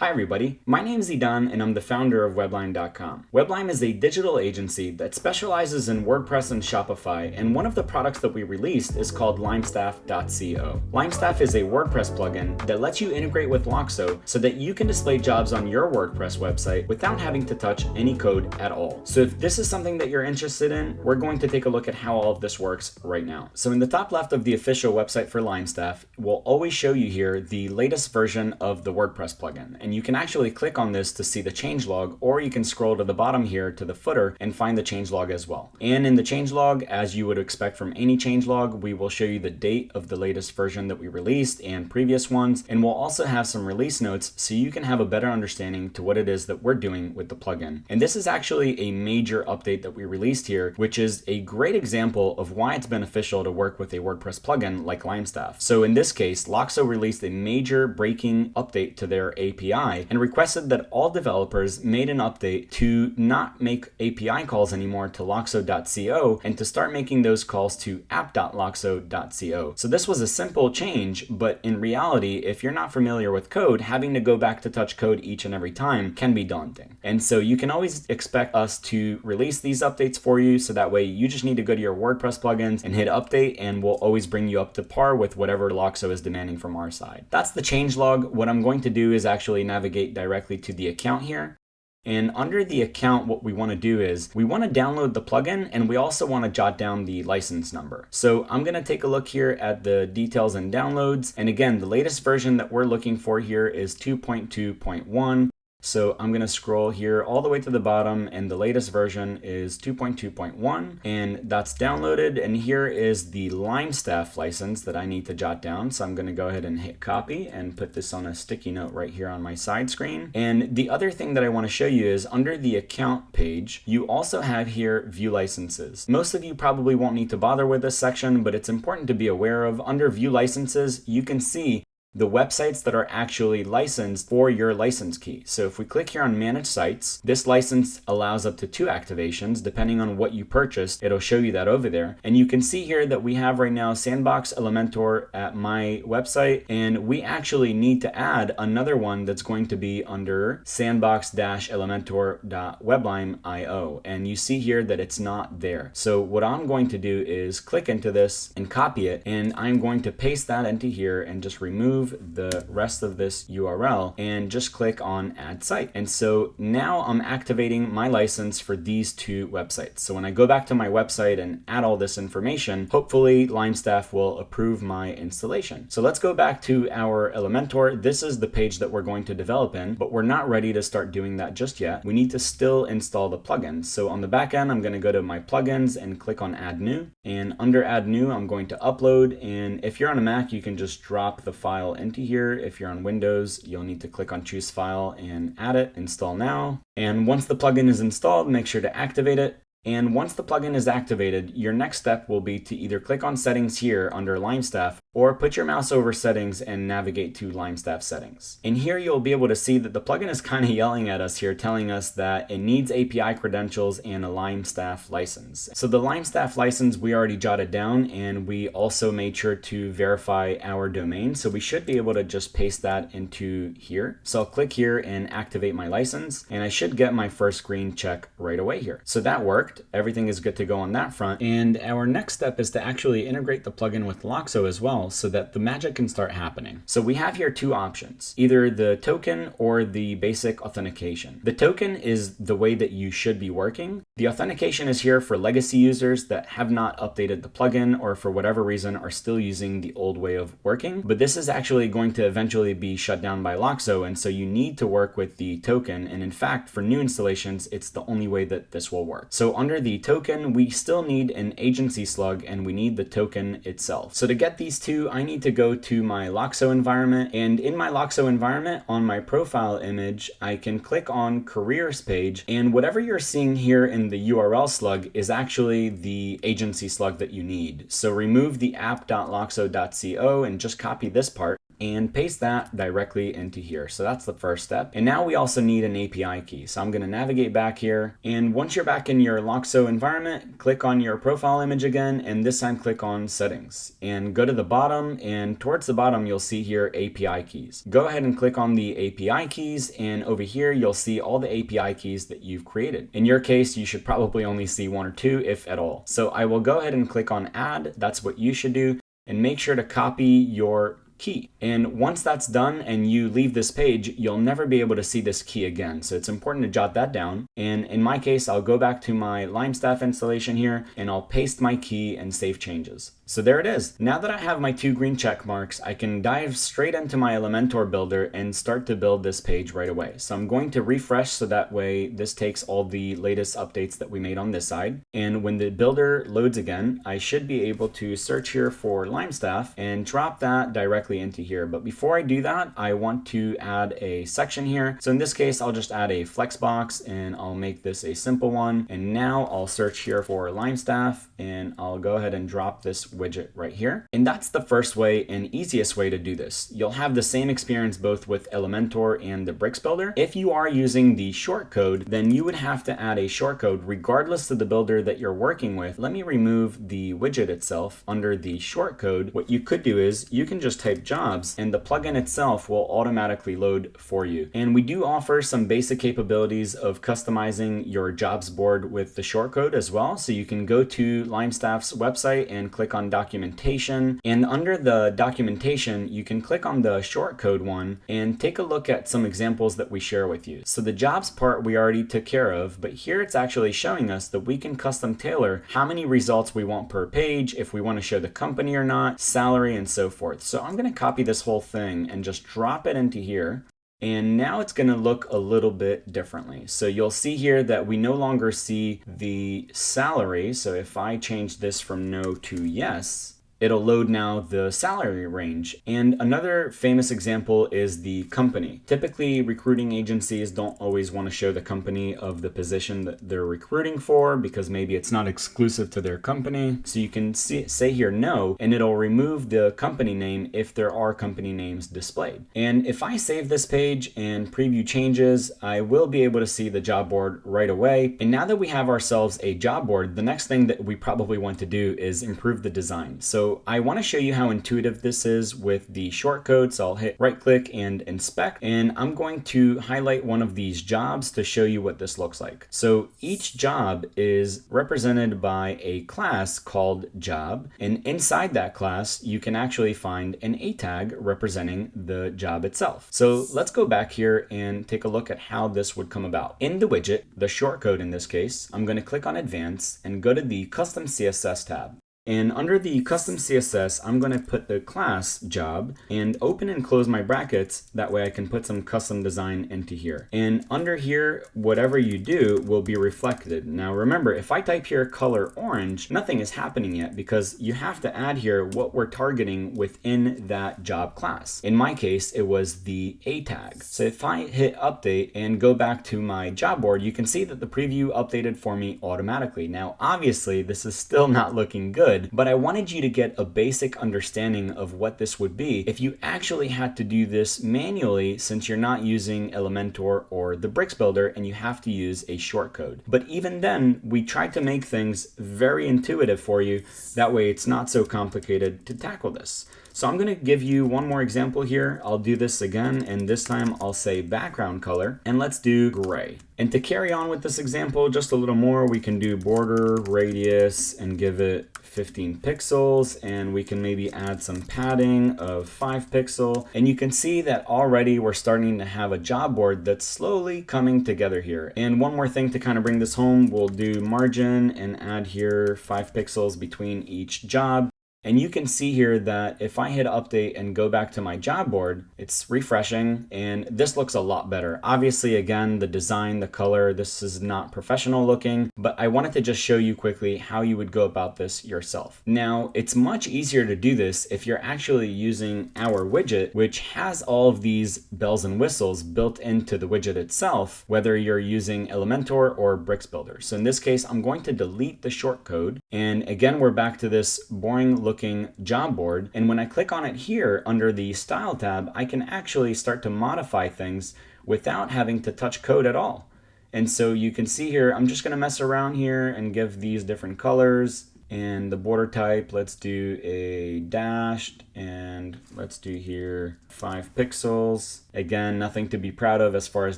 Hi everybody, my name is Idan and I'm the founder of Webline.com. Webline is a digital agency that specializes in WordPress and Shopify, and one of the products that we released is called LimeStaff.co. LimeStaff is a WordPress plugin that lets you integrate with Loxo so that you can display jobs on your WordPress website without having to touch any code at all. So if this is something that you're interested in, we're going to take a look at how all of this works right now. So in the top left of the official website for LimeStaff, we'll always show you here the latest version of the WordPress plugin. And you can actually click on this to see the changelog, or you can scroll to the bottom here to the footer and find the changelog as well. And in the changelog, as you would expect from any changelog, we will show you the date of the latest version that we released and previous ones. And we'll also have some release notes so you can have a better understanding to what it is that we're doing with the plugin. And this is actually a major update that we released here, which is a great example of why it's beneficial to work with a WordPress plugin like LimeStaff. So in this case, Loxo released a major breaking update to their API and requested that all developers made an update to not make API calls anymore to Loxo.co and to start making those calls to app.loxo.co. So this was a simple change, but in reality, if you're not familiar with code, having to go back to touch code each and every time can be daunting. And so you can always expect us to release these updates for you, so that way you just need to go to your WordPress plugins and hit update, and we'll always bring you up to par with whatever Loxo is demanding from our side. That's the changelog. What I'm going to do is actually navigate directly to the account here. And under the account, what we want to do is we want to download the plugin, and we also want to jot down the license number. So I'm going to take a look here at the details and downloads. And again, the latest version that we're looking for here is 2.2.1. So I'm going to scroll here all the way to the bottom, and the latest version is 2.2.1, and that's downloaded. And here is the LimeStaff license that I need to jot down. So I'm going to go ahead and hit copy and put this on a sticky note right here on my side screen. And the other thing that I want to show you is under the account page, you also have here view licenses. Most of you probably won't need to bother with this section, but it's important to be aware of. Under view licenses, you can see the websites that are actually licensed for your license key. So if we click here on manage sites, this license allows up to 2 activations. Depending on what you purchased, it'll show you that over there. And you can see here that we have right now Sandbox Elementor at my website, and we actually need to add another one that's going to be under sandbox-elementor.webline.io. And you see here that it's not there. So what I'm going to do is click into this and copy it, and I'm going to paste that into here and just remove the rest of this URL and just click on add site. And so now I'm activating my license for these 2 websites. So when I go back to my website and add all this information, hopefully LimeStaff will approve my installation. So let's go back to our Elementor. This is the page that we're going to develop in, but we're not ready to start doing that just yet. We need to still install the plugin. So on the back end, I'm going to go to my plugins and click on add new. And under add new, I'm going to upload. And if you're on a Mac, you can just drop the file into here. If you're on Windows, you'll need to click on choose file and add it, install now. And once the plugin is installed, make sure to activate it. And once the plugin is activated, your next step will be to either click on settings here under LimeStaff, or put your mouse over settings and navigate to LimeStaff settings. And here you'll be able to see that the plugin is kind of yelling at us here, telling us that it needs API credentials and a LimeStaff license. So the LimeStaff license we already jotted down, and we also made sure to verify our domain. So we should be able to just paste that into here. So I'll click here and activate my license, and I should get my first screen check right away here. So that worked. Everything is good to go on that front. And our next step is to actually integrate the plugin with Loxo as well, so that the magic can start happening. So we have here 2 options, either the token or the basic authentication. The token is the way that you should be working. The authentication is here for legacy users that have not updated the plugin, or for whatever reason are still using the old way of working. But this is actually going to eventually be shut down by Loxo, and so you need to work with the token. And in fact, for new installations, it's the only way that this will work. So under the token, we still need an agency slug, and we need the token itself. So to get these 2, I need to go to my Loxo environment, and in my Loxo environment, on my profile image, I can click on careers page, and whatever you're seeing here in the URL slug is actually the agency slug that you need. So remove the app.loxo.co and just copy this part. and paste that directly into here. So that's the first step. And now we also need an API key. So I'm going to navigate back here. And once you're back in your Loxo environment, click on your profile image again, and this time click on settings and go to the bottom, and towards the bottom, you'll see here API keys. Go ahead and click on the API keys, and over here, you'll see all the API keys that you've created. In your case, you should probably only see one or two, if at all. So I will go ahead and click on add. That's what you should do. And make sure to copy your key. And once that's done and you leave this page, you'll never be able to see this key again. So it's important to jot that down. And in my case, I'll go back to my LimeStaff installation here and I'll paste my key and save changes. So there it is. Now that I have my 2 green check marks, I can dive straight into my Elementor builder and start to build this page right away. So I'm going to refresh so that way this takes all the latest updates that we made on this side. And when the builder loads again, I should be able to search here for LimeStaff and drop that directly into here. But before I do that, I want to add a section here. So in this case, I'll just add a flex box and I'll make this a simple one. And now I'll search here for LimeStaff and I'll go ahead and drop this widget right here. And that's the first way and easiest way to do this. You'll have the same experience both with Elementor and the bricks builder. If you are using the shortcode, then you would have to add a shortcode regardless of the builder that you're working with. Let me remove the widget itself under the shortcode. What you could do is you can just type jobs and the plugin itself will automatically load for you. And we do offer some basic capabilities of customizing your jobs board with the shortcode as well. So you can go to LimeStaff's website and click on documentation, and under the documentation you can click on the shortcode one and take a look at some examples that we share with you. So the jobs part we already took care of, but here it's actually showing us that we can custom tailor how many results we want per page, if we want to show the company or not, salary, and so forth. So I'm going to copy this whole thing and just drop it into here. And now it's going to look a little bit differently. So you'll see here that we no longer see the salary. So if I change this from no to yes, it'll load now the salary range. And another famous example is the company. Typically, recruiting agencies don't always want to show the company of the position that they're recruiting for because maybe it's not exclusive to their company. So you can say here no, and it'll remove the company name if there are company names displayed. And if I save this page and preview changes, I will be able to see the job board right away. And now that we have ourselves a job board, the next thing that we probably want to do is improve the design. So I want to show you how intuitive this is with the shortcode. So I'll hit right click and inspect, and I'm going to highlight one of these jobs to show you what this looks like. So each job is represented by a class called job, and inside that class you can actually find an A tag representing the job itself. So let's go back here and take a look at how this would come about. In the widget, the shortcode in this case, I'm going to click on advanced and go to the custom CSS tab. And under the custom CSS, I'm going to put the class job and open and close my brackets. That way I can put some custom design into here. And under here, whatever you do will be reflected. Now remember, if I type here color orange, nothing is happening yet because you have to add here what we're targeting within that job class. In my case, it was the A tag. So if I hit update and go back to my job board, you can see that the preview updated for me automatically. Now, obviously, this is still not looking good, but I wanted you to get a basic understanding of what this would be if you actually had to do this manually, since you're not using Elementor or the bricks builder and you have to use a shortcode. But even then, we tried to make things very intuitive for you. That way it's not so complicated to tackle this. So I'm going to give you one more example here. I'll do this again, and this time I'll say background color, and let's do gray. And to carry on with this example just a little more, we can do border radius and give it 15 pixels, and we can maybe add some padding of 5 pixels. And you can see that already we're starting to have a job board that's slowly coming together here. And one more thing to kind of bring this home, we'll do margin and add here 5 pixels between each job. And you can see here that if I hit update and go back to my job board, it's refreshing and this looks a lot better. Obviously, again, the design, the color, this is not professional looking, but I wanted to just show you quickly how you would go about this yourself. Now, it's much easier to do this if you're actually using our widget, which has all of these bells and whistles built into the widget itself, whether you're using Elementor or bricks builder. So in this case, I'm going to delete the shortcode. And again, we're back to this boring looking looking job board. And when I click on it here under the Style tab, I can actually start to modify things without having to touch code at all. And so you can see here, I'm just going to mess around here and give these different colors. And the border type, let's do a dashed, and let's do here 5 pixels. Again, nothing to be proud of as far as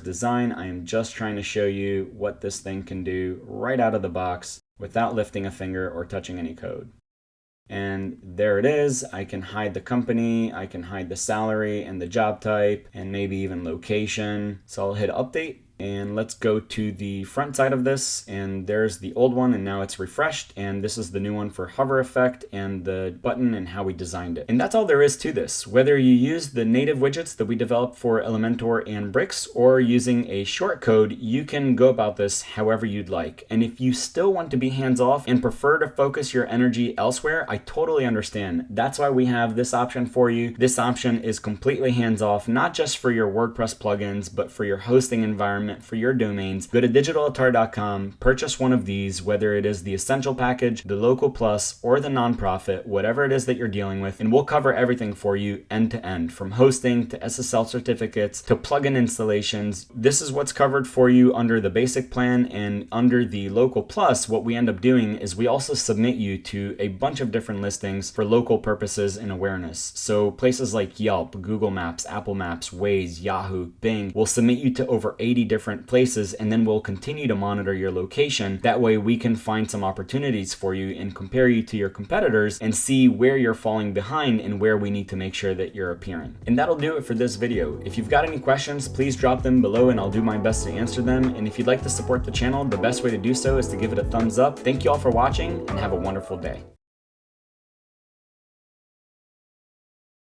design. I am just trying to show you what this thing can do right out of the box without lifting a finger or touching any code. And there it is. I can hide the company, I can hide the salary and the job type, and maybe even location. So I'll hit update. And let's go to the front side of this, and there's the old one, and now it's refreshed, and this is the new one for hover effect and the button and how we designed it. And that's all there is to this. Whether you use the native widgets that we developed for Elementor and Bricks, or using a shortcode, you can go about this however you'd like. And if you still want to be hands-off and prefer to focus your energy elsewhere, I totally understand. That's why we have this option for you. This option is completely hands-off, not just for your WordPress plugins, but for your hosting environment, for your domains. Go to digitalatar.com, purchase one of these, whether it is the Essential package, the Local Plus, or the Nonprofit, whatever it is that you're dealing with, and we'll cover everything for you end to end, from hosting to SSL certificates to plugin installations. This is what's covered for you under the basic plan, and under the Local Plus, what we end up doing is we also submit you to a bunch of different listings for local purposes and awareness. So places like Yelp, Google Maps, Apple Maps, Waze, Yahoo, Bing will submit you to over 80 different places, and then we'll continue to monitor your location. That way we can find some opportunities for you and compare you to your competitors and see where you're falling behind and where we need to make sure that you're appearing. And that'll do it for this video. If you've got any questions, please drop them below and I'll do my best to answer them. And if you'd like to support the channel, the best way to do so is to give it a thumbs up. Thank you all for watching and have a wonderful day.